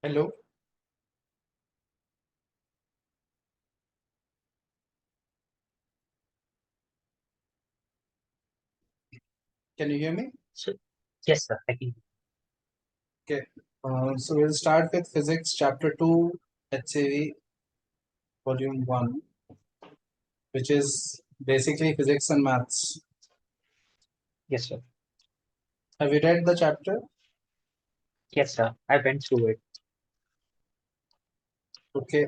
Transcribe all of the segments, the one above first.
Hello, can you hear me? So, yes, sir. I can. Okay. So we'll start with Physics Chapter 2, HCV Volume 1, which is basically physics and maths. Yes, sir. Have you read the chapter? Yes, sir. I went through it. Okay.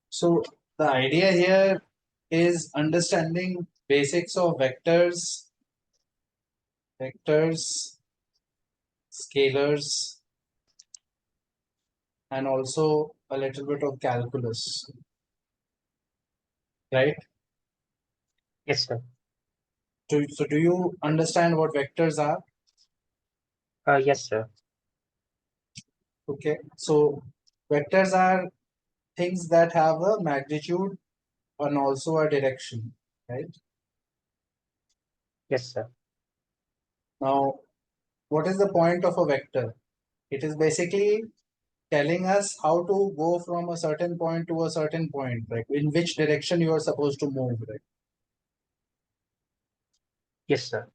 So the idea here is understanding basics of vectors, scalars, and also a little bit of calculus, right? Yes, sir. So do you understand what vectors are? Yes, sir. Okay. So vectors are things that have a magnitude and also a direction, right? Yes, sir. Now, what is the point of a vector? It is basically telling us how to go from a certain point to a certain point, right? In which direction you are supposed to move, right? Yes, sir.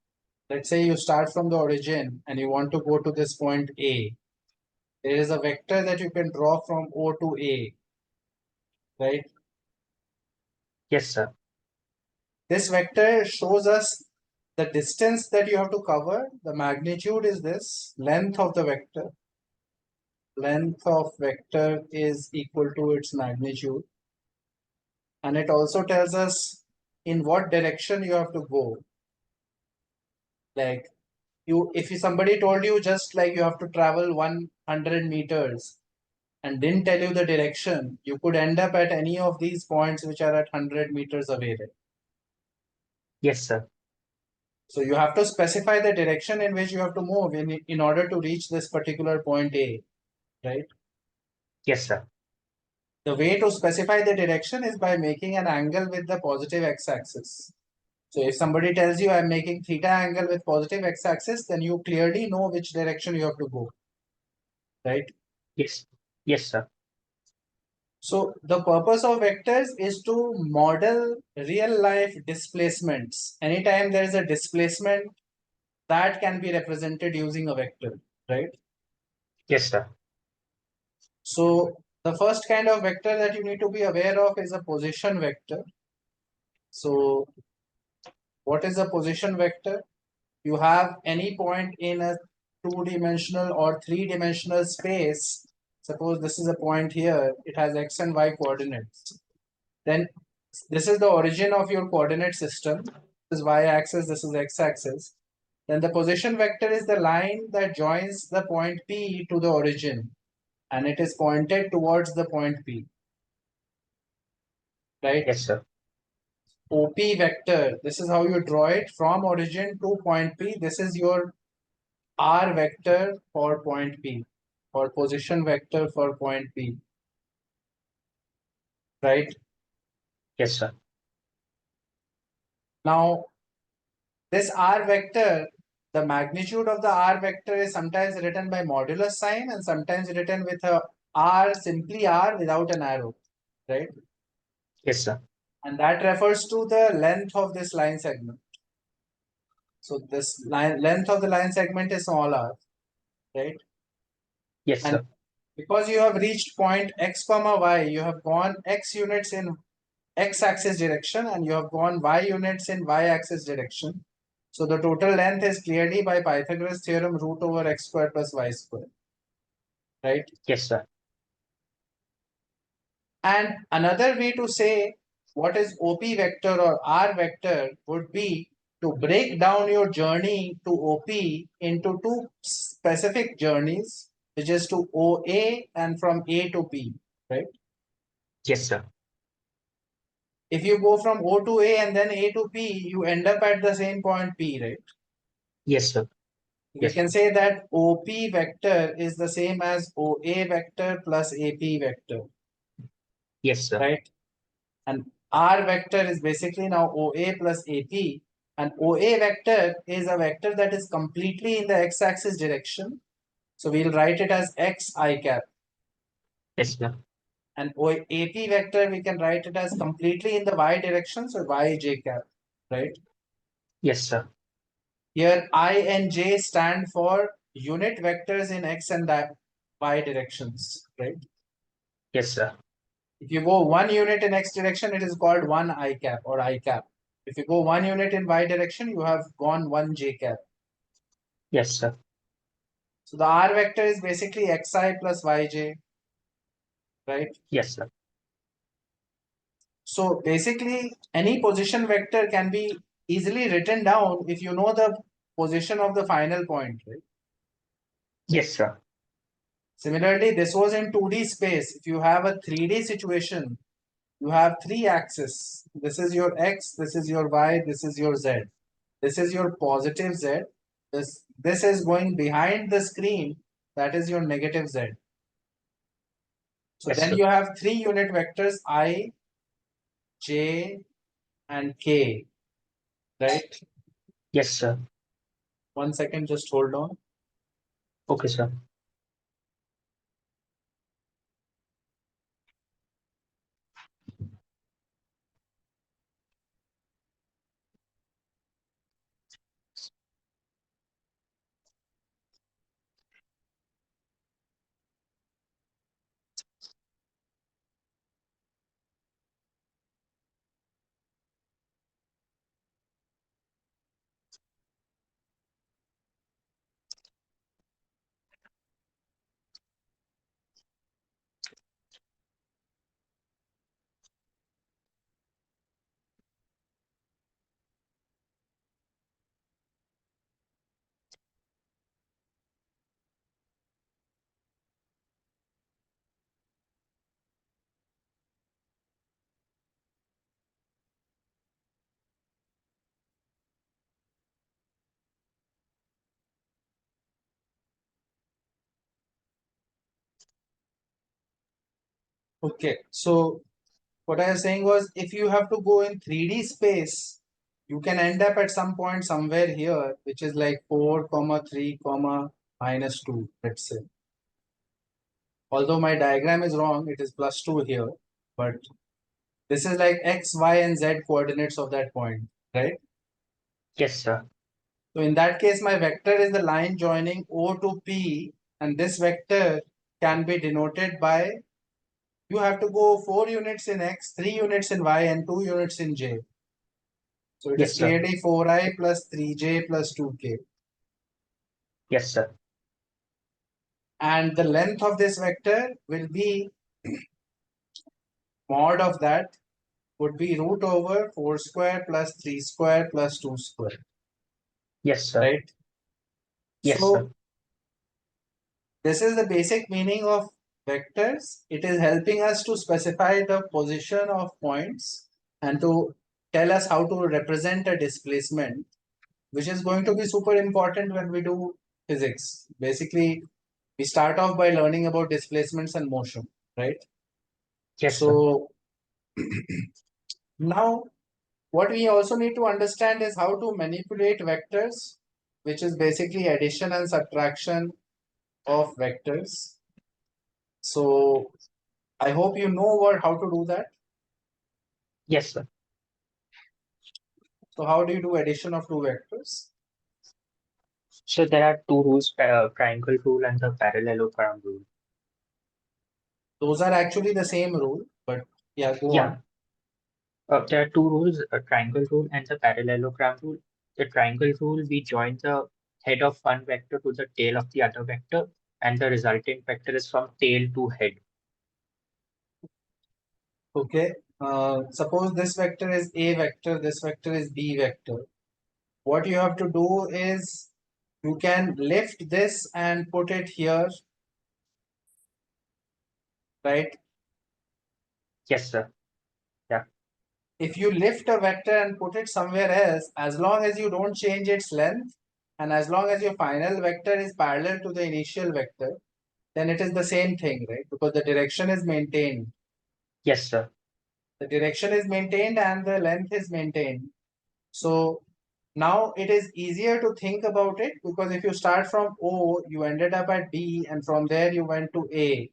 Let's say you start from the origin and you want to go to this point A. There is a vector that you can draw from O to A, right? Yes, sir. This vector shows us the distance that you have to cover. The magnitude is this, length of the vector. Length of vector is equal to its magnitude, and it also tells us in what direction you have to go. Like if somebody told you just like you have to travel 100 meters and didn't tell you the direction, you could end up at any of these points which are at 100 meters away. Yes, sir. So you have to specify the direction in which you have to move in order to reach this particular point A, right? Yes, sir. The way to specify the direction is by making an angle with the positive x-axis. So if somebody tells you I'm making theta angle with positive x-axis, then you clearly know which direction you have to go, right? Yes. Yes, sir. So the purpose of vectors is to model real life displacements. Anytime there is a displacement, that can be represented using a vector, right? Yes, sir. So the first kind of vector that you need to be aware of is a position vector. So what is a position vector? You have any point in a two-dimensional or three-dimensional space. Suppose this is a point here, it has x and y coordinates. Then this is the origin of your coordinate system. This is y-axis, this is x-axis. Then the position vector is the line that joins the point P to the origin, and it is pointed towards the point P, right? Yes, sir. OP vector, this is how you draw it from origin to point P. This is your R vector for point P, or position vector for point P, right? Yes, sir. Now, this R vector, the magnitude of the R vector is sometimes written by modulus sign and sometimes written with a R, simply R without an arrow, right? Yes, sir. And that refers to the length of this line segment. So this length of the line segment is small r, right? Yes, And sir. because you have reached point x comma y, you have gone x units in x-axis direction and you have gone y units in y-axis direction. So the total length is clearly by Pythagoras theorem root over x squared plus y squared, right? Yes, sir. And another way to say what is OP vector or R vector would be to break down your journey to OP into two specific journeys, which is to OA and from A to P, right? Yes, sir. If you go from O to A and then A to P, you end up at the same point P, right? Yes, sir. We Yes, can sir. say that OP vector is the same as OA vector plus AP vector, Yes, sir. right? And R vector is basically now OA plus AP. And OA vector is a vector that is completely in the x-axis direction. So we'll write it as x I cap. Yes, sir. And AP vector, we can write it as completely in the y direction, so y j cap, right? Yes, sir. Here I and j stand for unit vectors in x and y directions, right? Yes, sir. If you go 1 unit in x direction, it is called 1 I cap or I cap. If you go 1 unit in y direction, you have gone 1 j cap. Yes, sir. So the r vector is basically xi plus yj, right? Yes, sir. So basically, any position vector can be easily written down if you know the position of the final point, right? Yes, sir. Similarly, this was in 2D space. If you have a 3D situation, you have three axes. This is your x, this is your y, this is your z. This is your positive z. This is going behind the screen. That is your negative z. So Yes, then sir. you have three unit vectors I, j, and k, right? Yes, sir. 1 second, just hold on. Okay, sir. Okay, so what I was saying was if you have to go in 3D space, you can end up at some point somewhere here, which is like 4, comma 3, comma minus 2, let's say. Although my diagram is wrong, it is plus 2 here, but this is like x, y, and z coordinates of that point, right? Yes, sir. So in that case, my vector is the line joining O to P, and this vector can be denoted by, you have to go 4 units in x, 3 units in y, and 2 units in j. So it is Yes, sir. clearly 4i plus 3j plus 2k. Yes, sir. And the length of this vector will be mod of that would be root over 4 square plus 3 square plus 2 square, Yes, sir. right? Yes, sir. So this is the basic meaning of vectors. It is helping us to specify the position of points and to tell us how to represent a displacement, which is going to be super important when we do physics. Basically, we start off by learning about displacements and motion, right? Yes, sir. So now what we also need to understand is how to manipulate vectors, which is basically addition and subtraction of vectors. So I hope you know how to do that. Yes, sir. So how do you do addition of two vectors? So there are two rules, triangle rule and the parallelogram rule. Those are actually the same rule, but yeah, go Yeah, on. there are two rules, a triangle rule and the parallelogram rule. The triangle rule, we join the head of one vector to the tail of the other vector, and the resulting vector is from tail to head. Okay. Suppose this vector is A vector, this vector is B vector. What you have to do is you can lift this and put it here, right? Yes, sir. Yeah. If you lift a vector and put it somewhere else, as long as you don't change its length, and as long as your final vector is parallel to the initial vector, then it is the same thing, right? Because the direction is maintained. Yes, sir. The direction is maintained and the length is maintained. So Now it is easier to think about it because if you start from O, you ended up at B, and from there you went to A.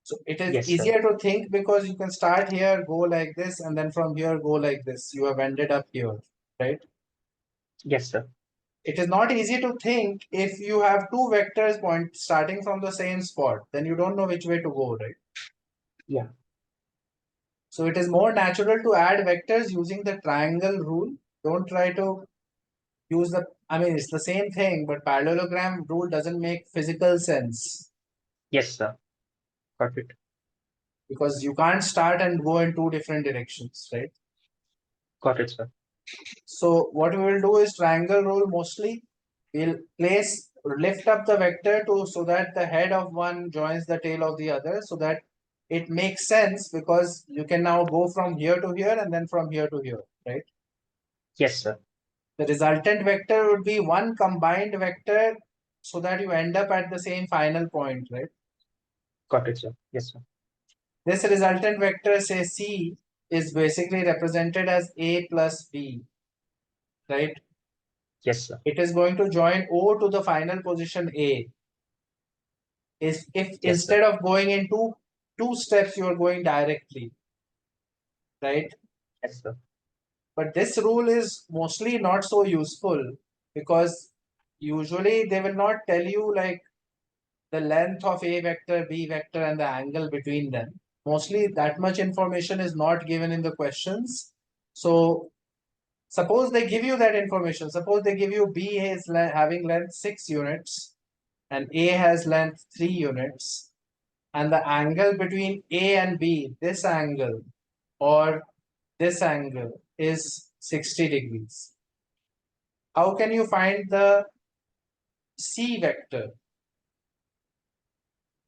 So it is Yes, sir. easier to think because you can start here, go like this, and then from here go like this. You have ended up here, right? Yes, sir. It is not easy to think if you have two vectors point starting from the same spot, then you don't know which way to go, right? Yeah. So it is more natural to add vectors using the triangle rule. Don't try to use the, I mean, it's the same thing, but parallelogram rule doesn't make physical sense Yes, sir. Got it. because you can't start and go in two different directions, right? Got it, sir. So what we will do is triangle rule mostly. We'll lift up the vector to so that the head of one joins the tail of the other so that it makes sense because you can now go from here to here and then from here to here, right? Yes, sir. The resultant vector would be one combined vector so that you end up at the same final point, right? Got it, sir. Yes, sir. This resultant vector, say C, is basically represented as A plus B, right? Yes, sir. It is going to join O to the final position A. Is if Yes, sir. instead of going in two steps, you are going directly, right? Yes, sir. But this rule is mostly not so useful because usually they will not tell you like the length of A vector, B vector, and the angle between them. Mostly that much information is not given in the questions. So suppose they give you that information. Suppose they give you B is having length 6 units and A has length 3 units. And the angle between A and B, this angle or this angle is 60 degrees. How can you find the C vector?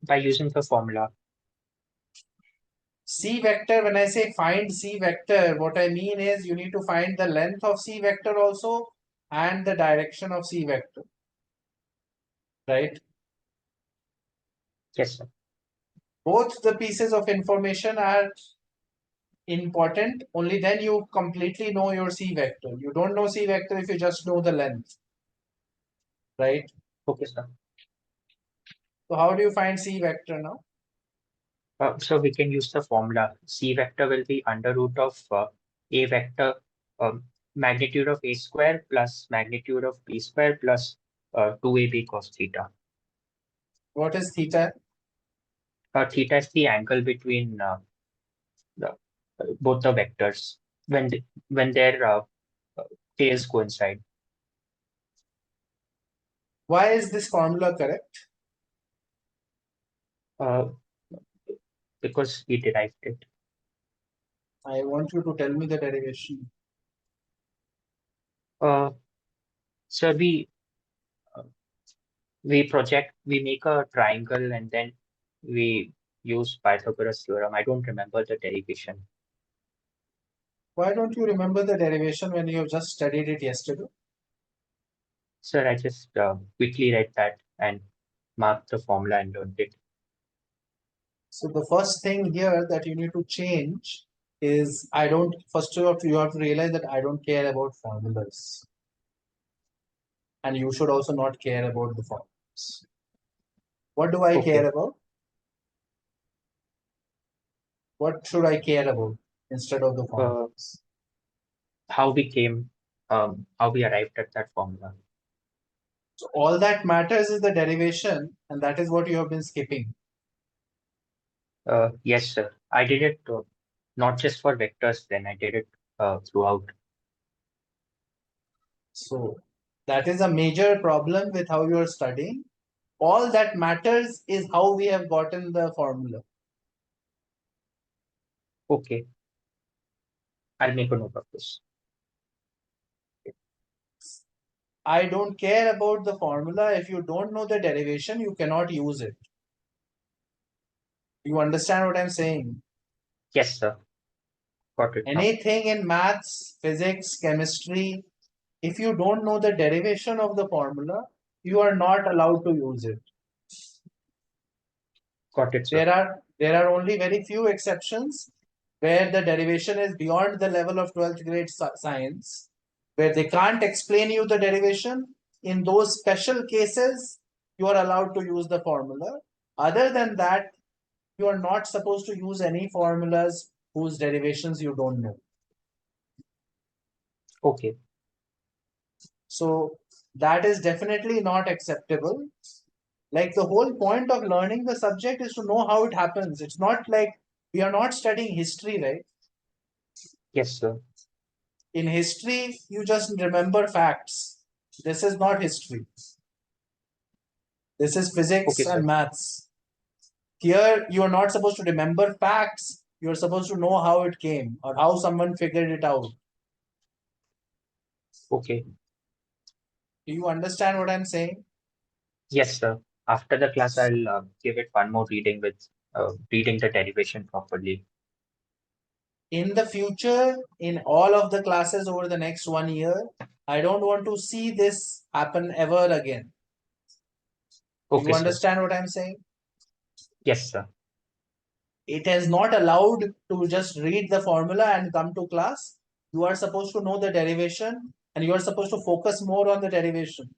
By using the formula. C vector, when I say find C vector, what I mean is you need to find the length of C vector also and the direction of C vector, right? Yes, sir. Both the pieces of information are important. Only then you completely know your C vector. You don't know C vector if you just know the length, right? Okay, sir. So how do you find C vector now? So we can use the formula. C vector will be under root of A vector, magnitude of A square plus magnitude of B square plus 2AB cos theta. What is theta? Theta is the angle between the, both the vectors when their uh, tails coincide. Why is this formula correct? Uh, because we derived it. I want you to tell me the derivation. Uh, so uh, we make a triangle and then we use Pythagoras theorem. I don't remember the derivation. Why don't you remember the derivation when you have just studied it yesterday? Sir, I just quickly read that and marked the formula and learned it. So the first thing here that you need to change is I don't, first of all, you have to realize that I don't care about formulas. And you should also not care about the formulas. What do I care Okay. about? What should I care about instead of the Uh, formulas? how we came, how we arrived at that formula. So all that matters is the derivation, and that is what you have been skipping. Yes, sir. I did it not just for vectors, then I did it throughout. So that is a major problem with how you are studying. All that matters is how we have gotten the formula. Okay, I'll make a note of this. I don't care about the formula. If you don't know the derivation, you cannot use it. You understand what I'm saying? Yes, sir. Got it now. Anything in maths, physics, chemistry, if you don't know the derivation of the formula, you are not allowed to use it. Got it, sir. There are only very few exceptions where the derivation is beyond the level of 12th grade science. where they can't explain you the derivation. In those special cases, you are allowed to use the formula. Other than that, you are not supposed to use any formulas whose derivations you don't know. Okay. So that is definitely not acceptable. Like the whole point of learning the subject is to know how it happens. It's not like we are not studying history, right? Yes, sir. In history, you just remember facts. This is not history. This is Okay, physics and sir. maths. Here, you are not supposed to remember facts. You're supposed to know how it came or how someone figured it out. Okay. Do you understand what I'm saying? Yes, sir. After the class, I'll give it one more reading with reading the derivation properly. In the future, in all of the classes over the next 1 year, I don't want to see this happen ever again. Do you Okay, sir. understand what I'm saying? Yes, sir. It is not allowed to just read the formula and come to class. You are supposed to know the derivation and you are supposed to focus more on the derivation.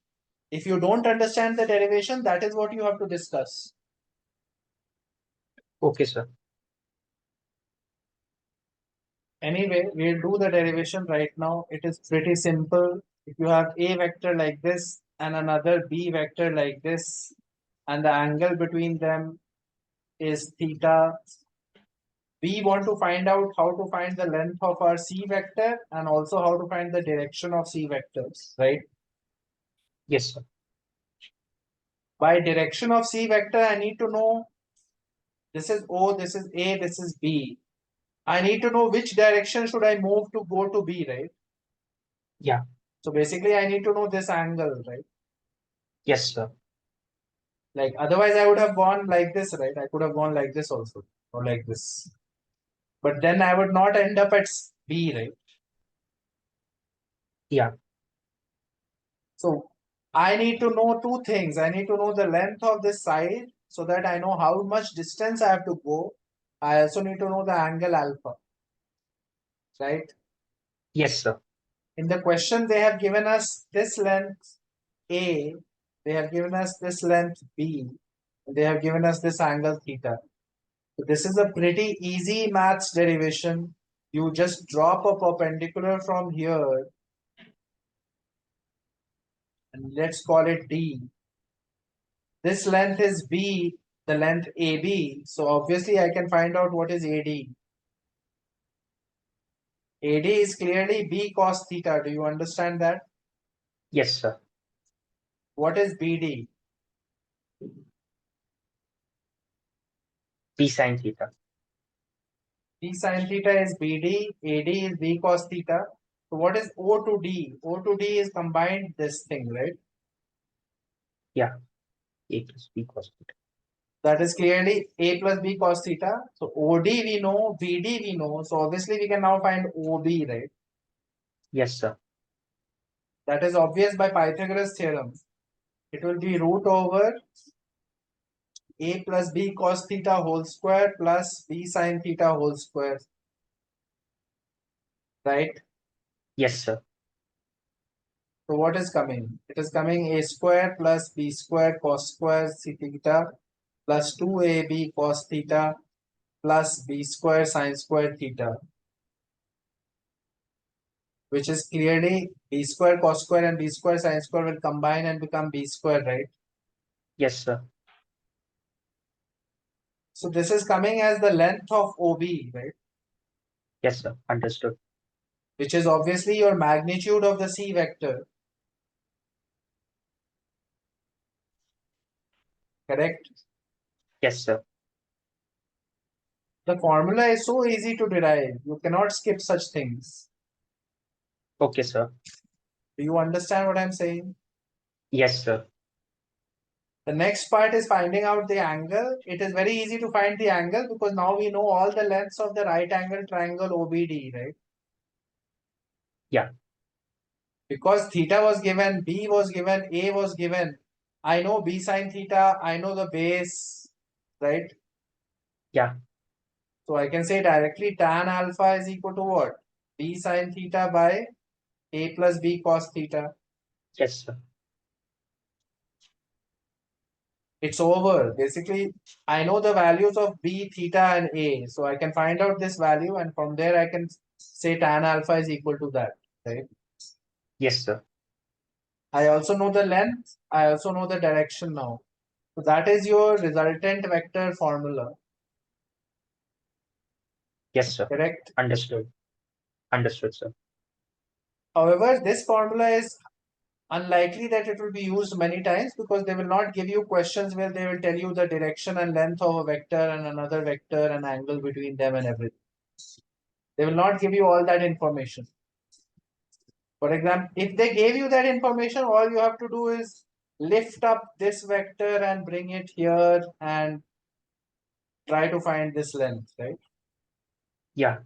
If you don't understand the derivation, that is what you have to discuss. Okay, sir. Anyway, we'll do the derivation right now. It is pretty simple. If you have a vector like this and another b vector like this, and the angle between them is theta, we want to find out how to find the length of our c vector and also how to find the direction of c vectors, right? Yes, sir. By direction of c vector, I need to know this is O, this is A, this is B. I need to know which direction should I move to go to B, right? Yeah. So basically, I need to know this angle, right? Yes, sir. Like otherwise, I would have gone like this, right? I could have gone like this also, or like this. But then I would not end up at B, right? Yeah. So I need to know two things. I need to know the length of this side so that I know how much distance I have to go. I also need to know the angle alpha, right? Yes, sir. In the question, they have given us this length A, they have given us this length B, and they have given us this angle theta. So this is a pretty easy maths derivation. You just drop a perpendicular from here and let's call it D. This length is B, the length AB. So obviously I can find out what is AD. AD is clearly B cos theta. Do you understand that? Yes, sir. What is BD? P sin theta. B sin theta is BD, AD is B cos theta. So what is O to D? O to D is combined this thing, right? Yeah. A plus B cos theta. That is clearly A plus B cos theta. So OD we know, BD we know. So obviously we can now find OB, right? Yes, sir. That is obvious by Pythagoras theorem. It will be root over A plus B cos theta whole square plus B sin theta whole square, right? Yes, sir. So what is coming? It is coming A square plus B square cos square c theta plus 2AB cos theta plus B square sin square theta, which is clearly B square cos square and B square sin square will combine and become B square, right? Yes, sir. So this is coming as the length of OB, right? Yes, sir. Understood. Which is obviously your magnitude of the C vector, correct? Yes, sir. The formula is so easy to derive. You cannot skip such things. Okay, sir. Do you understand what I'm saying? Yes, sir. The next part is finding out the angle. It is very easy to find the angle because now we know all the lengths of the right angle triangle OBD, right? Yeah. Because theta was given, B was given, A was given. I know B sin theta, I know the base, right? Yeah. So I can say directly tan alpha is equal to what? B sin theta by A plus B cos theta. Yes, sir. It's over. Basically, I know the values of B, theta, and A. So I can find out this value, and from there I can say tan alpha is equal to that, right? Yes, sir. I also know the length. I also know the direction now. So that is your resultant vector formula, Yes, sir. correct? Understood. Understood, sir. However, this formula is unlikely that it will be used many times because they will not give you questions where they will tell you the direction and length of a vector and another vector and angle between them and everything. They will not give you all that information. For example, if they gave you that information, all you have to do is lift up this vector and bring it here and try to find this length, right? Yeah.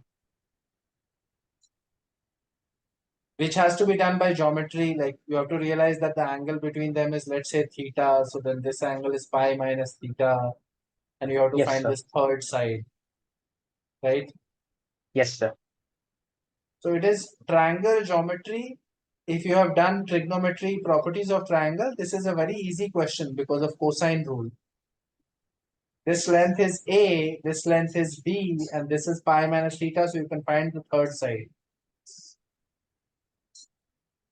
Which has to be done by geometry. Like you have to realize that the angle between them is, let's say, theta. So then this angle is pi minus theta, and you have to Yes, find sir. this third side, right? Yes, sir. So it is triangle geometry. If you have done trigonometry properties of triangle, this is a very easy question because of cosine rule. This length is A, this length is B, and this is pi minus theta, so you can find the third side.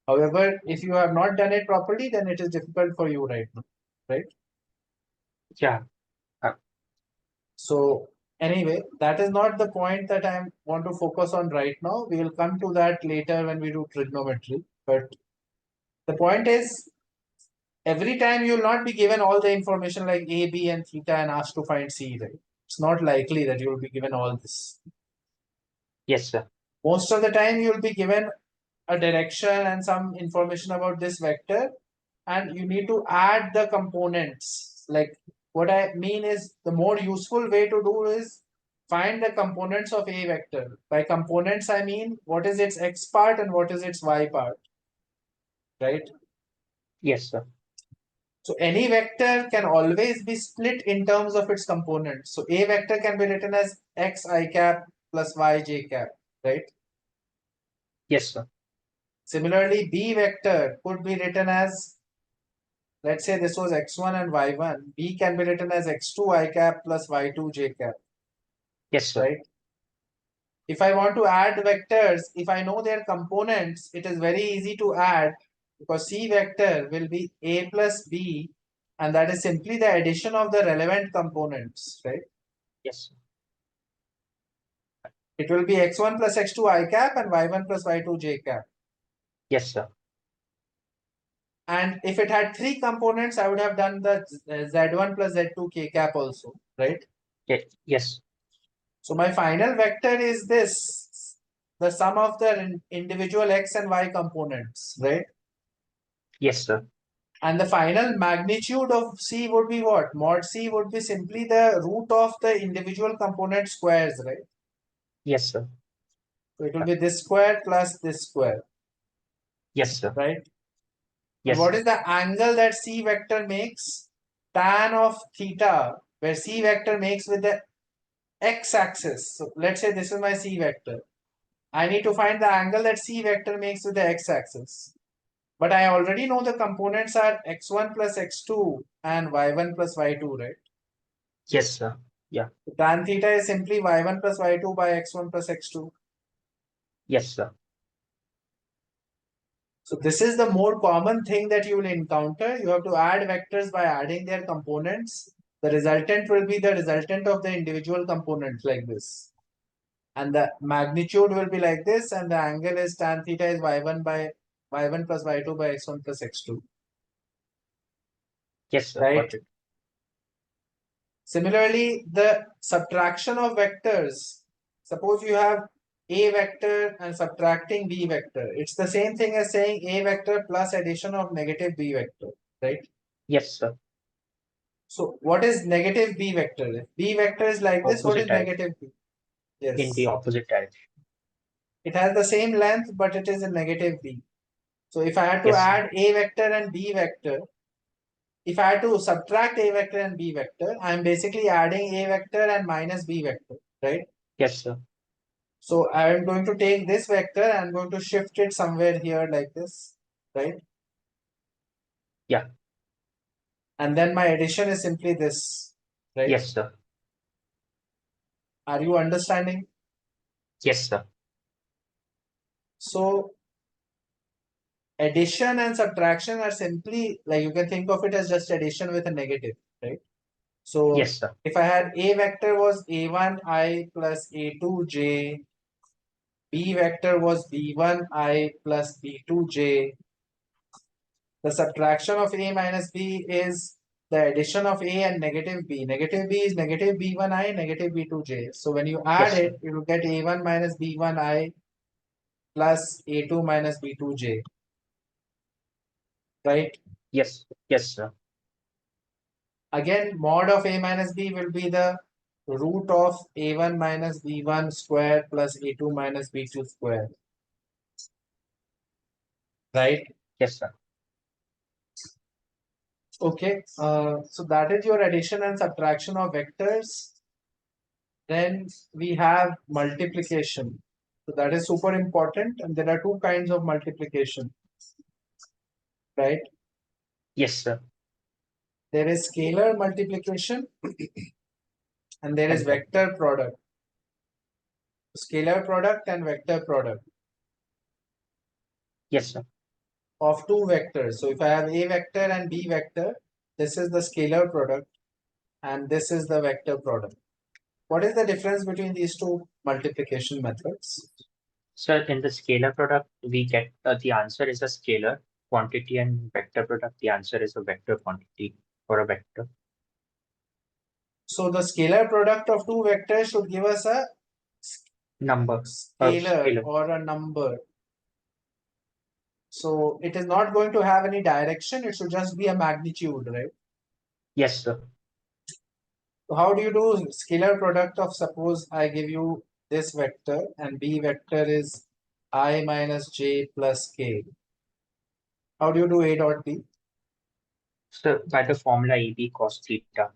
However, if you have not done it properly, then it is difficult for you right now, right? Yeah. So anyway, that is not the point that I want to focus on right now. We will come to that later when we do trigonometry. But the point is, every time you will not be given all the information like A, B, and theta and asked to find C, right? It's not likely that you will be given all this. Yes, sir. Most of the time, you will be given a direction and some information about this vector, and you need to add the components. Like what I mean is, the more useful way to do is find the components of a vector. By components, I mean what is its x part and what is its y part, right? Yes, sir. So any vector can always be split in terms of its components. So a vector can be written as x I cap plus y j cap, right? Yes, sir. Similarly, b vector could be written as, let's say this was x1 and y1, b can be written as x2 I cap plus y2 j cap, Yes, sir. right? If I want to add vectors, if I know their components, it is very easy to add because C vector will be A plus B, and that is simply the addition of the relevant components, right? Yes, sir. It will be x1 plus x2 I cap and y1 plus y2 j cap. Yes, sir. And if it had three components, I would have done the z1 plus z2 k cap also, right? Yes. So my final vector is this, the sum of the individual x and y components, right? Yes, sir. And the final magnitude of C would be what? Mod C would be simply the root of the individual component squares, right? Yes, sir. So it will be this square plus this square, Yes, sir. right? And Yes, what sir. is the angle that C vector makes? Tan of theta, where C vector makes with the x-axis. So let's say this is my C vector. I need to find the angle that C vector makes with the x-axis. But I already know the components are x1 plus x2 and y1 plus y2, right? Yes, sir. Yeah. So tan theta is simply y1 plus y2 by x1 plus x2. Yes, sir. So this is the more common thing that you will encounter. You have to add vectors by adding their components. The resultant will be the resultant of the individual components like this. And the magnitude will be like this, and the angle is tan theta is y1 by y1 plus y2 by x1 plus x2. Yes, sir. Right? Got it. Similarly, the subtraction of vectors. Suppose you have a vector and subtracting b vector. It's the same thing as saying a vector plus addition of negative b vector, right? Yes, sir. So what is negative b vector? If b vector is like this, what Opposite is direction. negative b? In the Yes. opposite direction. It has the same length, but it is a negative b. So if I had to Yes, sir. add a vector and b vector, if I had to subtract a vector and b vector, I'm basically adding a vector and minus b vector, right? Yes, sir. So I am going to take this vector and I'm going to shift it somewhere here like this, right? Yeah. And then my addition is simply this, right? Yes, sir. Are you understanding? Yes, sir. So addition and subtraction are simply like you can think of it as just addition with a negative, right? So Yes, sir. if I had a vector was a1i plus a2j, b vector was b1i plus b2j, the subtraction of a minus b is the addition of a and negative b. Negative b is negative b1i, negative b2j. So when you add Yes, it, sir. you will get a1 minus b1i plus a2 minus b2j, right? Yes. Yes, sir. Again, mod of a minus b will be the root of a1 minus b1 square plus a2 minus b2 square, right? Yes, sir. Okay, so that is your addition and subtraction of vectors. Then we have multiplication. So that is super important, and there are two kinds of multiplication, right? Yes, sir. There is scalar multiplication and there is And vector. vector product. Scalar product and vector product Yes, sir. of two vectors. So if I have a vector and b vector, this is the scalar product and this is the vector product. What is the difference between these two multiplication methods? So in the scalar product, we get the answer is a scalar quantity, and vector product, the answer is a vector quantity or a vector So the scalar product of two vectors should give us a number of scalar scalar. or a number. So it is not going to have any direction, it should just be a magnitude, right? Yes, sir. So how do you do scalar product of, suppose I give you this vector and b vector is I minus j plus k. How do you do a dot b? So by the formula EB cos theta.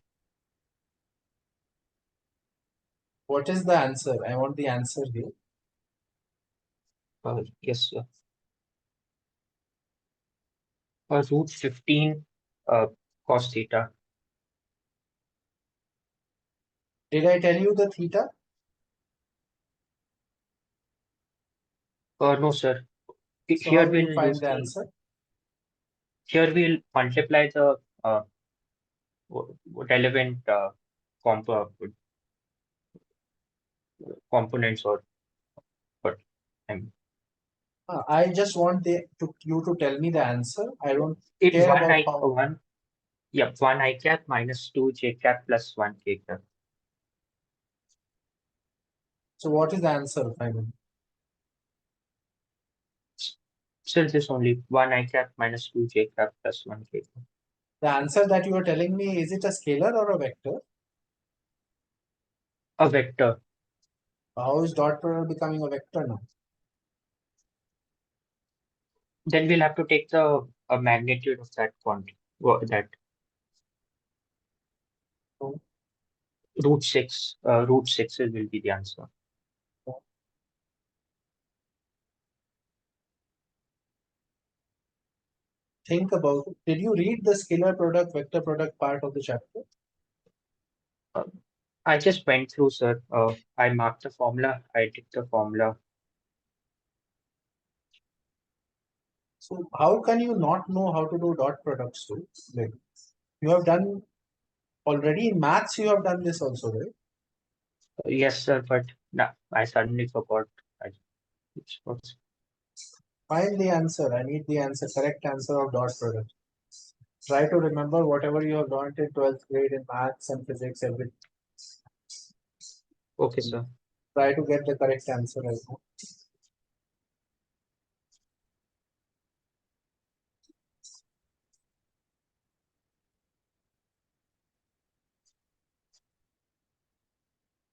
What is the answer? I want the answer here. Yes, sir. Root 15 cos theta. Did I tell you the theta? No, sir. So how Here do you we'll find use the the, answer? here we'll multiply the relevant comp components or what. I'm I just want you to tell me the answer. I don't it care one about I how. one yeah, one I cap minus two j cap plus one k cap. So what is the answer finally? Still this only one I cap minus two j cap plus one k cap. The answer that you are telling me, is it a scalar or a vector? A vector. How is dot product becoming a vector now? Then we'll have to take the magnitude of that quantity. That So, root six. Root sixes will be the answer. think about it. Did you read the scalar product, vector product part of the chapter? Uh, I just went through, sir. I marked the formula. I did the formula. So how can you not know how to do dot products too? Like you have done already in maths, you have done this also, right? Yes, sir. But no, I suddenly forgot. I, it's, what's- Find the answer. I need the answer, correct answer of dot product. Try to remember whatever you have learned in 12th grade in maths and physics, everything. okay, sir. Try to get the correct answer right now.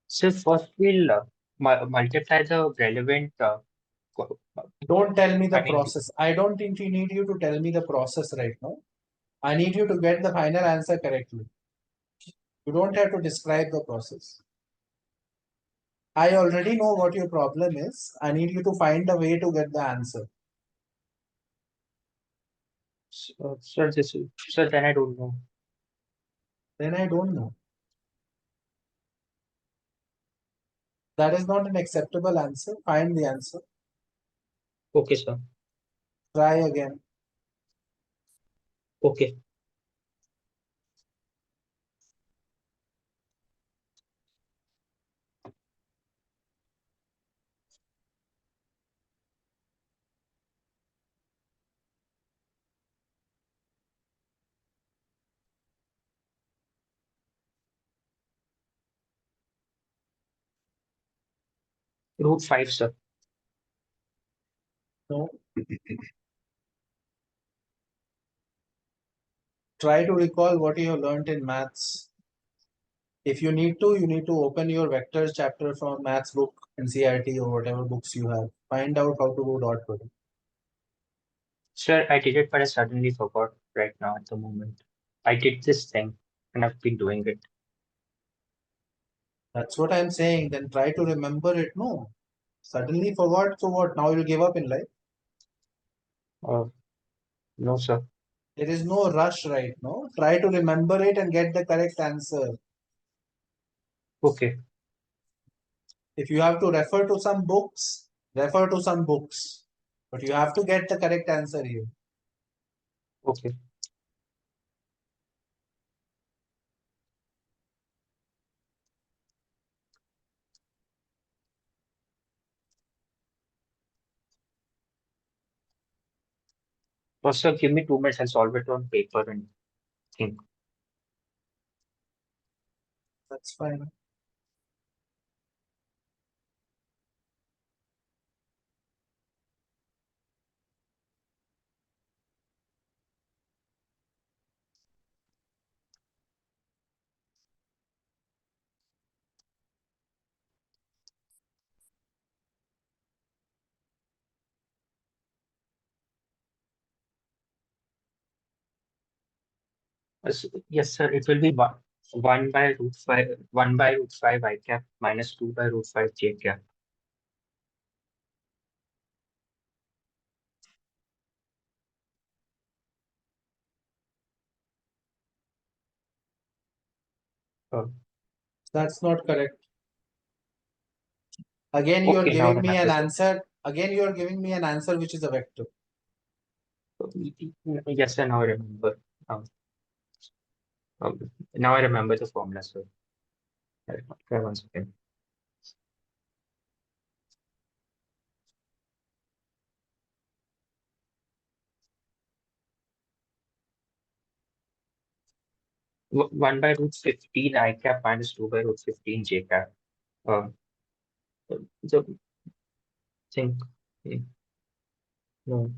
So first we'll multiply the relevant. Don't tell me the I mean, process. I don't think you need you to tell me the process right now. I need you to get the final answer correctly. You don't have to describe the process. I already know what your problem is. I need you to find a way to get the answer. Sir, then I don't know. Then I don't know. That is not an acceptable answer. Find the answer. Okay, sir. Try again. Okay. Root 5, sir. No. Try to recall what you have learned in maths. If you need to open your vectors chapter from maths book, NCERT or whatever books you have. Find out how to do dot product. Sir, I did it, but I suddenly forgot right now at the moment. I did this thing and I've been doing it. That's what I'm saying. Then try to remember it. No. Suddenly forgot. So what? Now you'll give up in life. Uh, no, sir. There is no rush right now. Try to remember it and get the correct answer. Okay. If you have to refer to some books, refer to some books. But you have to get the correct answer here. Okay. Sir, give me 2 minutes. I'll solve it on paper and think. That's fine. Yes, sir. It will be 1 by root 5 I cap minus 2 by root 5 j cap. Uh, That's not correct. Again, you are okay, now I giving me remember, an sir. answer. Again, you are giving me an answer which is a vector. Yes, sir. Now I remember. Um, now I remember the formula, sir. Okay, 1 second. 1 by root 15 I cap minus 2 by root 15 j cap. Uh, the thing. No.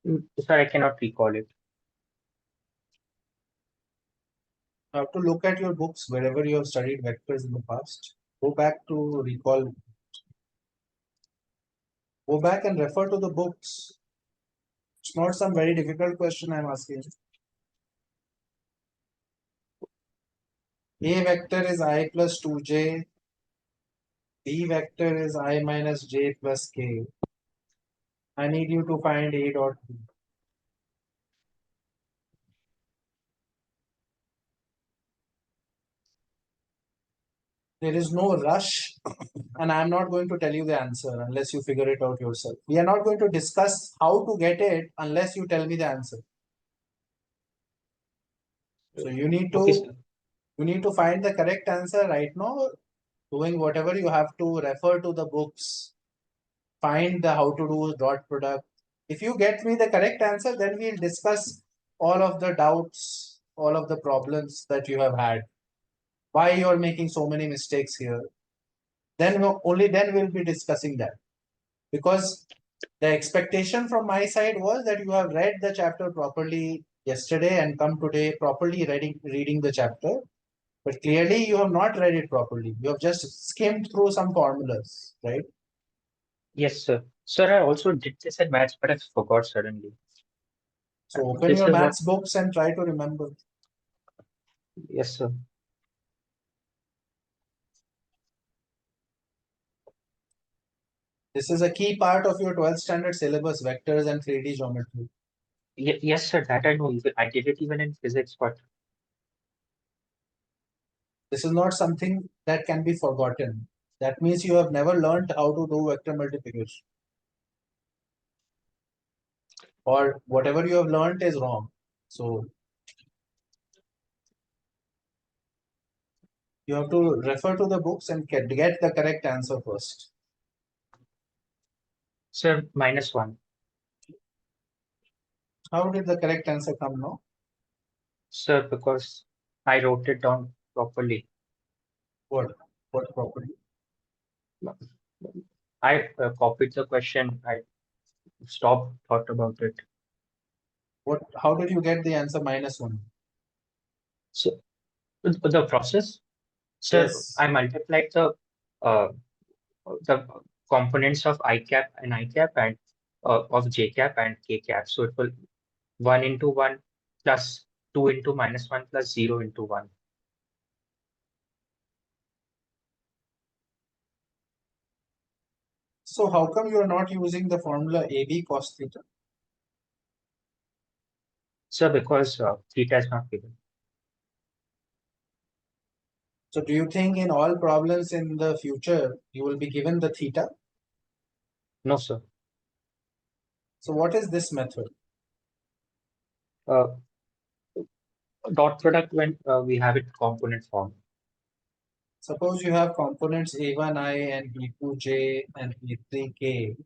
Sir, I cannot recall it. You have to look at your books wherever you have studied vectors in the past. Go back to recall. Go back and refer to the books. It's not some very difficult question I'm asking. A vector is I plus 2j. B vector is I minus j plus k. I need you to find A dot B. There is no rush, and I'm not going to tell you the answer unless you figure it out yourself. We are not going to discuss how to get it unless you tell me the answer. So Okay, sir. you need to find the correct answer right now. Doing whatever you have to, refer to the books, find the how to do dot product. If you get me the correct answer, then we'll discuss all of the doubts, all of the problems that you have had, why you're making so many mistakes here. Then only then we'll be discussing that. Because the expectation from my side was that you have read the chapter properly yesterday and come today properly reading the chapter. But clearly you have not read it properly. You have just skimmed through some formulas, right? Yes, sir. Sir, I also did this in maths, but I forgot suddenly. So open This your is what, maths books and try to remember. yes, sir. This is a key part of your 12th standard syllabus, vectors and 3D geometry. Yes, sir, that I know. Even I did it even in physics, but This is not something that can be forgotten. That means you have never learned how to do vector multiplication, or whatever you have learned is wrong. So you have to refer to the books and get the correct answer first. sir, -1. How did the correct answer come now? Sir, because I wrote it down properly. What? What property? I copied the question. I stopped, thought about it. What? How did you get the answer -1? So the process, sir, Yes. I multiplied uh, the components of I cap and I cap and of J cap and K cap. So it will 1 into 1 plus 2 into -1 plus 0 into 1. So how come you are not using the formula AB cos theta? So because theta is not given. So do you think in all problems in the future you will be given the theta? No, sir. So what is this method? Uh, Dot product when we have it component form. Suppose you have components A1i and E2j and E3k.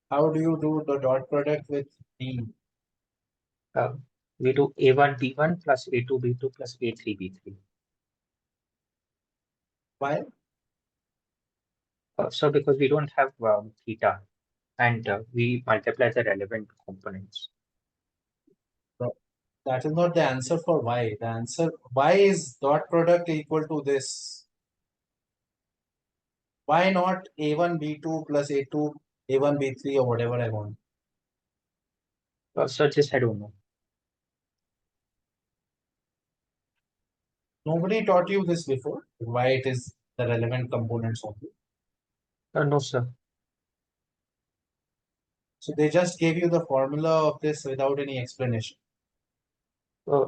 How do you do the dot product with B? Uh, we do A1 B1 plus A2 B2 plus A3 B3. Why? So because we don't have theta and we multiply the relevant components. No, that is not the answer for why. The answer why is dot product equal to this? Why not A1 B2 plus A2 A1 B3 or whatever I want? So this I don't know. Nobody taught you this before. Why it is the relevant components only. No, sir. So they just gave you the formula of this without any explanation. Uh,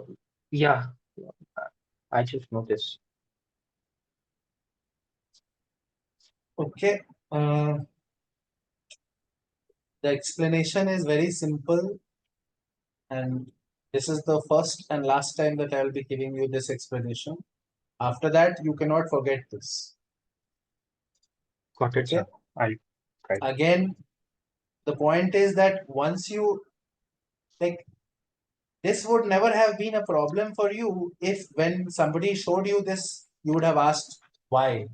yeah, I just know this. Okay. The explanation is very simple, and this is the first and last time that I will be giving you this explanation. After that, you cannot forget this. Got it, Okay. sir. I'll try. Again, the point is that once you like this would never have been a problem for you if when somebody showed you this, you would have asked why.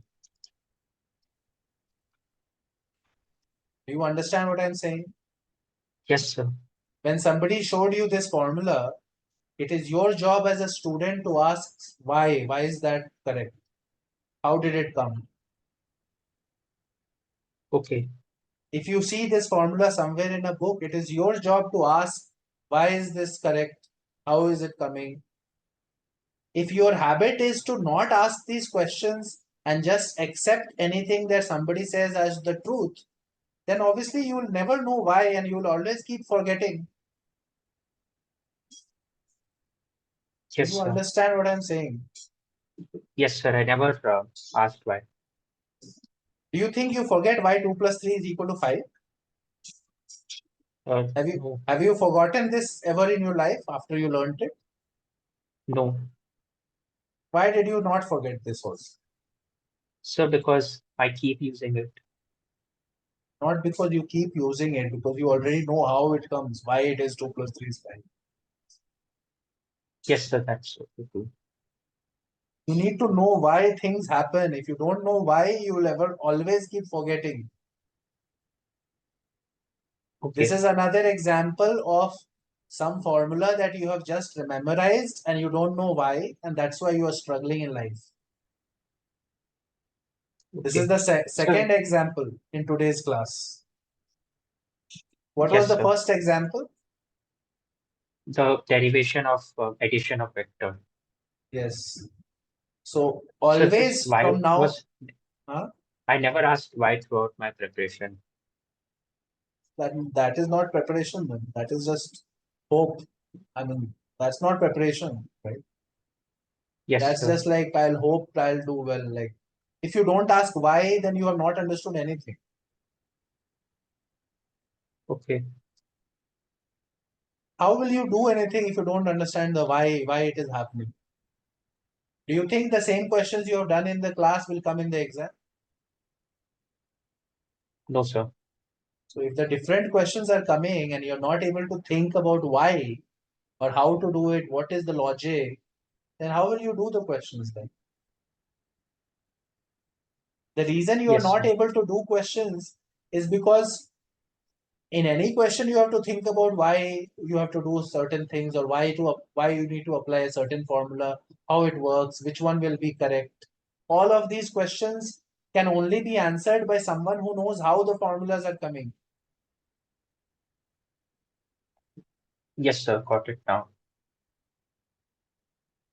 Do you understand what I'm saying? Yes, sir. When somebody showed you this formula, it is your job as a student to ask why. Why is that correct? How did it come? Okay. If you see this formula somewhere in a book, it is your job to ask why is this correct? How is it coming? If your habit is to not ask these questions and just accept anything that somebody says as the truth, then obviously you will never know why and you will always keep forgetting. Do Yes, you sir. understand what I'm saying? Yes, sir. I never asked why. Do you think you forget why 2 plus 3 is equal to 5? Have you No, have you forgotten this ever in your life after you learned it? no, Why did you not forget this also? sir, because I keep using it. Not because you keep using it, because you already know how it comes, why it is 2 plus 3 is 5. Yes, sir. That's okay. Too. You need to know why things happen. If you don't know why, you will ever always keep forgetting. This Okay. is another example of some formula that you have just memorized and you don't know why, and that's why you are struggling in life. This is Okay. the So second example in today's class. What was yes, the sir. first example? The derivation of addition of vector. Yes. So So this always why from now, was huh? I never asked why throughout my preparation. That is not preparation then. That is just hope. I mean, that's not preparation, right? Yes, That's sir. just like I'll hope I'll do well. Like if you don't ask why, then you have not understood anything. Okay. How will you do anything if you don't understand the why it is happening? Do you think the same questions you have done in the class will come in the exam? No, sir. So if the different questions are coming and you're not able to think about why or how to do it, what is the logic, then how will you do the questions then? The reason you are Yes, not sir. able to do questions is because in any question you have to think about why you have to do certain things or why you need to apply a certain formula, how it works, which one will be correct. All of these questions can only be answered by someone who knows how the formulas are coming. Yes, sir. Got it now.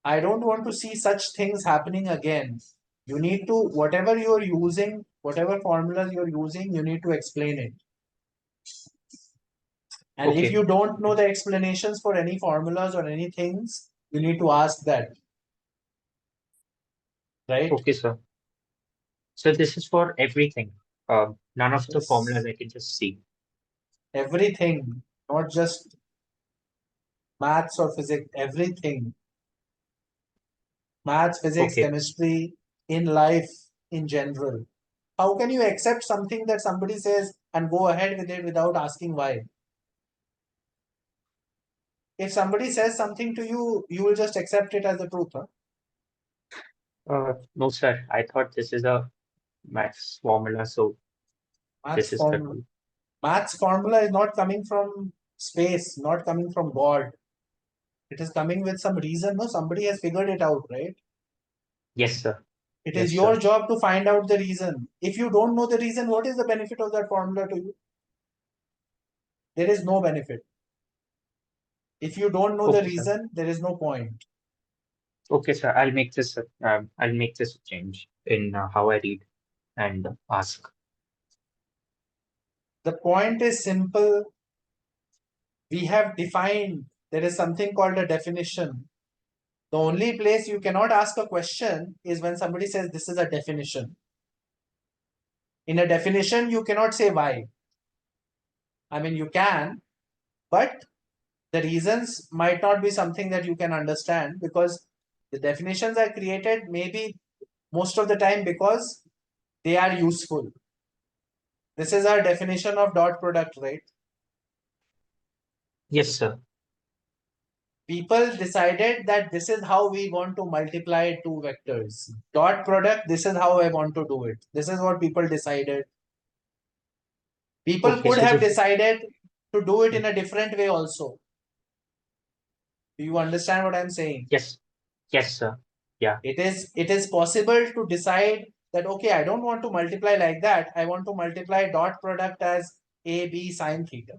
I don't want to see such things happening again. You need to, whatever you're using, whatever formulas you're using, you need to explain it. And if Okay. you don't know the explanations for any formulas or any things, you need to ask that, right? Okay, sir. So this is for everything. None of the formulas Yes. I can just see. Everything, not just maths or physics, everything. Maths, physics, Okay. chemistry, in life in general. How can you accept something that somebody says and go ahead with it without asking why? If somebody says something to you, you will just accept it as the truth. Huh? No, sir. I thought this is a maths formula, so Maths this is the formula. truth. Maths formula is not coming from space, not coming from God. It is coming with some reason. No, somebody has figured it out, right? Yes, sir. It is Yes, your sir. job to find out the reason. If you don't know the reason, what is the benefit of that formula to you? There is no benefit. If you don't know the Okay, sir. reason, there is no point. Okay, sir. I'll make this change in how I read and ask. The point is simple. We have defined, there is something called a definition. The only place you cannot ask a question is when somebody says this is a definition. In a definition, you cannot say why. I mean, you can, but the reasons might not be something that you can understand because the definitions are created maybe most of the time because they are useful. This is our definition of dot product, right? Yes, sir. People decided that this is how we want to multiply two vectors. Dot product, this is how I want to do it. This is what people decided. People Okay, could so have this decided to do it in a different way also. Do you understand what I'm saying? yes, yes, sir. Yeah. It is possible to decide that okay, I don't want to multiply like that. I want to multiply dot product as a b sine theta.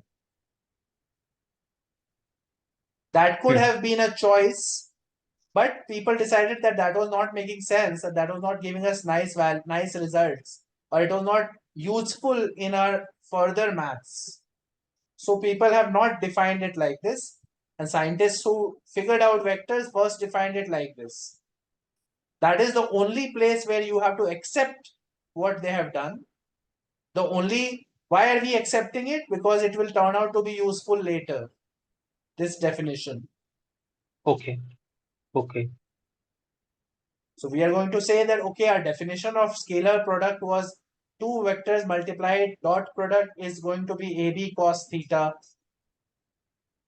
That could Hmm. have been a choice, but people decided that that was not making sense and that was not giving us nice results, or it was not useful in our further maths. So people have not defined it like this, and scientists who figured out vectors first defined it like this. That is the only place where you have to accept what they have done. The only why are we accepting it? Because it will turn out to be useful later. This definition. Okay. Okay. So we are going to say that okay, our definition of scalar product was two vectors multiplied. Dot product is going to be AB cos theta.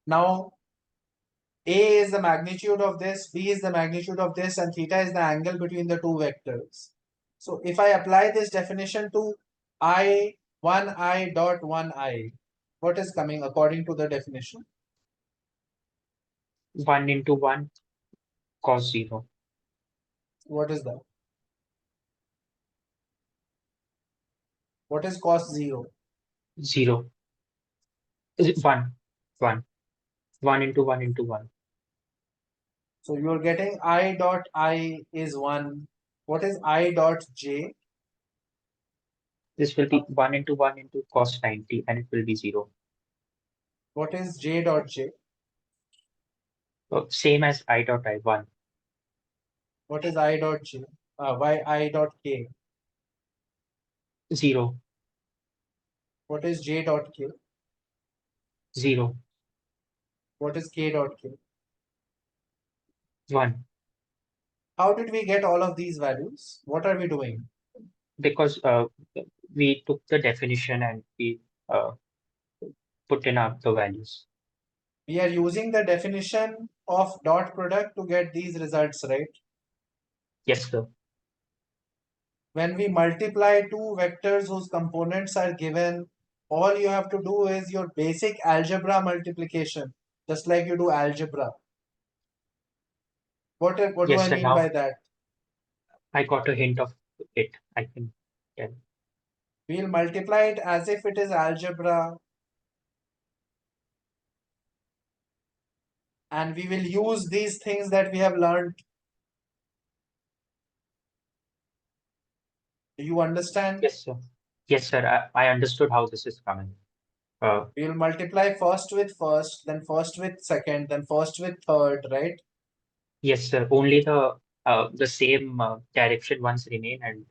Now A is the magnitude of this, B is the magnitude of this, and theta is the angle between the two vectors. So if I apply this definition to I dot 1I, what is coming according to the definition? 1 into 1 cos 0. What is that? What is cos 0? 0. Is it 1? 1. 1 into 1 into 1. So you're getting I dot I is 1. What is I dot j? This will be 1 into 1 into cos 90 and it will be 0. What is j dot j? Same as I dot I, 1. What is I dot j? Why I dot k? 0. What is j dot k? 0. What is k dot k? 1. How did we get all of these values? What are we doing? Because we took the definition and we uh, put in up the values. We are using the definition of dot product to get these results, right? Yes, sir. When we multiply two vectors whose components are given, all you have to do is your basic algebra multiplication, just like you do algebra. What do Yes, I sir. mean by Now that? I got a hint of it. I can tell. We'll multiply it as if it is algebra, and we will use these things that we have learned. Do you understand? Yes, sir. Yes, sir. I understood how this is coming. Uh, We will multiply first with first, then first with second, then first with third, right? yes, sir. Only the same direction ones remain, and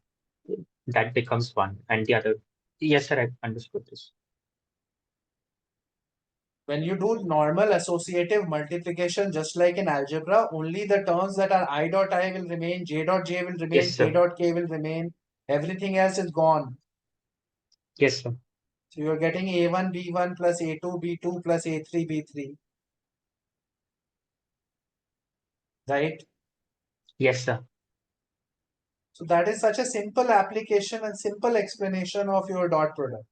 that becomes 1, and the other. Yes, sir. I understood this. When you do normal associative multiplication, just like in algebra, only the terms that are I dot I will remain, J dot J will Yes, remain, K sir. dot K will remain. Everything else is gone. Yes, sir. So you're getting A1 B1 plus A2 B2 plus A3 B3, right? Yes, sir. So that is such a simple application and simple explanation of your dot product.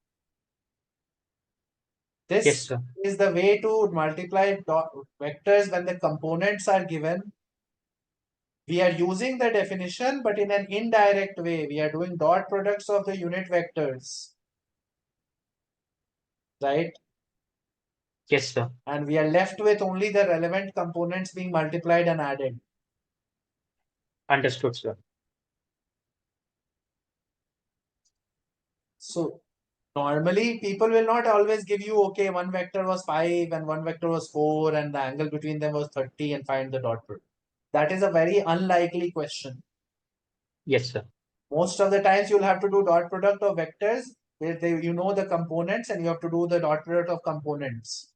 Yes, This sir. is the way to multiply dot vectors when the components are given. We are using the definition, but in an indirect way. We are doing dot products of the unit vectors, right? Yes, sir. And we are left with only the relevant components being multiplied and added. Understood, sir. So normally people will not always give you, okay, one vector was 5 and one vector was 4 and the angle between them was 30 and find the dot product. That is a very unlikely question. Yes, sir. Most of the times you'll have to do dot product of vectors where you know the components and you have to do the dot product of components.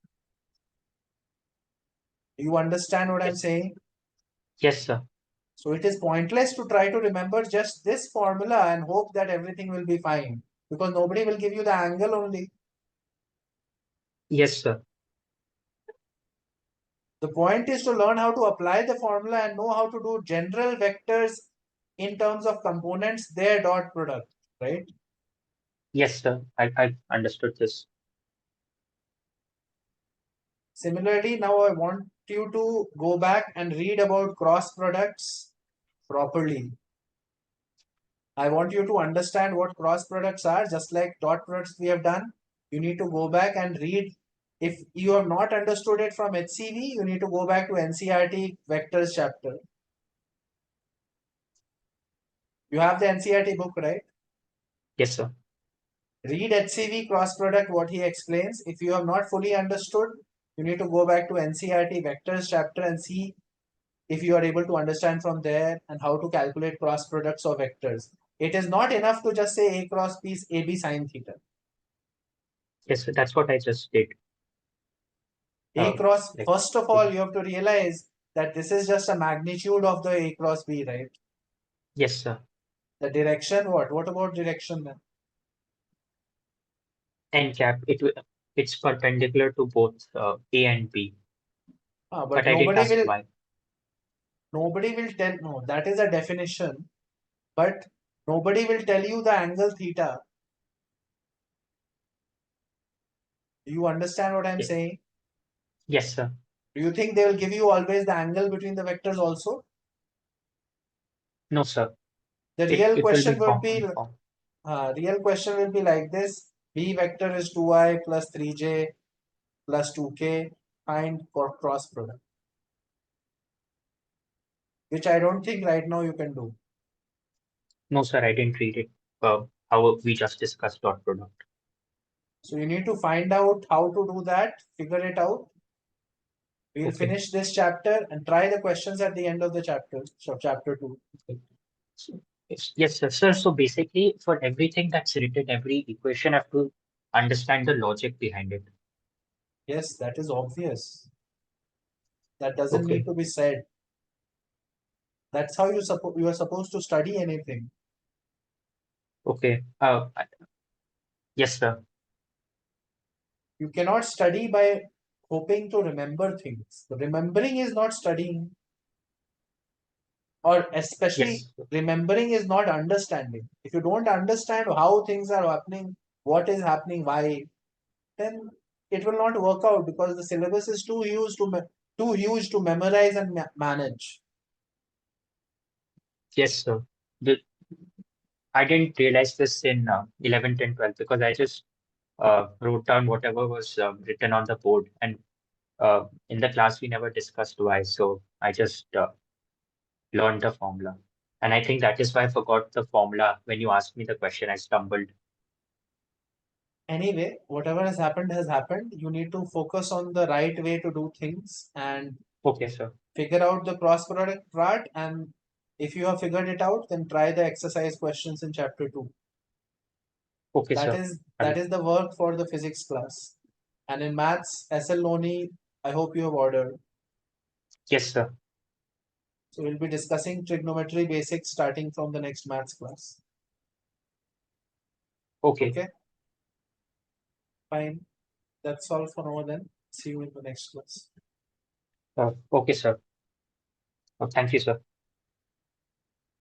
Do you understand what I'm Yes. saying? Yes, sir. So it is pointless to try to remember just this formula and hope that everything will be fine because nobody will give you the angle only. Yes, sir. The point is to learn how to apply the formula and know how to do general vectors in terms of components, their dot product, right? Yes, sir. I understood this. Similarly, now I want you to go back and read about cross products properly. I want you to understand what cross products are, just like dot products we have done. You need to go back and read. If you have not understood it from HCV, you need to go back to NCRT vectors chapter. You have the NCRT book, right? Yes, sir. Read HCV cross product, what he explains. If you have not fully understood, you need to go back to NCRT vectors chapter and see if you are able to understand from there and how to calculate cross products of vectors. It is not enough to just say A cross P is AB sine theta. Yes, sir. That's what I just did. A Uh, cross, like, first of all, you have to realize that this is just a magnitude of the A cross B, right? yes, sir. The direction, what? What about direction then? N cap. It's perpendicular to both A and B, But but I didn't ask why. nobody will tell, no, that is a definition, but nobody will tell you the angle theta. Do you understand what I'm Ye- saying? Yes, sir. Do you think they will give you always the angle between the vectors also? No, sir. The It real it will be question would be, common form. Real question will be like this. B vector is 2i plus 3j plus 2k. Find for cross product. Which I don't think right now you can do. No, sir, I didn't read it. How we just discussed dot product. So you need to find out how to do that, figure it out. We'll Okay. finish this chapter and try the questions at the end of the chapter, so chapter 2. Okay. So, yes, sir. Sir, so basically, for everything that's written, every equation, I have to understand the logic behind it. Yes, that is obvious. That doesn't need Okay. to be said. That's how you are supposed to study anything. Okay. Yes, sir. You cannot study by hoping to remember things. Remembering is not studying, or especially Yes. Sir. remembering is not understanding. If you don't understand how things are happening, what is happening, why, then it will not work out because the syllabus is too huge to memorize and manage. Yes, sir. The, I didn't realize this in 11th and 12th because I just wrote down whatever was written on the board, and in the class we never discussed why. So I just learned the formula. And I think that is why I forgot the formula. When you asked me the question, I stumbled. Anyway, whatever has happened has happened. You need to focus on the right way to do things and Okay, sir. figure out the cross product part. And if you have figured it out, then try the exercise questions in chapter 2. Okay, That sir. is I'll, that is the work for the physics class. And in maths, SL Loni, I hope you have ordered. yes, sir. So we'll be discussing trigonometry basics starting from the next maths class. Okay. Okay, fine. That's all for now then. See you in the next class. Okay, sir. Thank you, sir.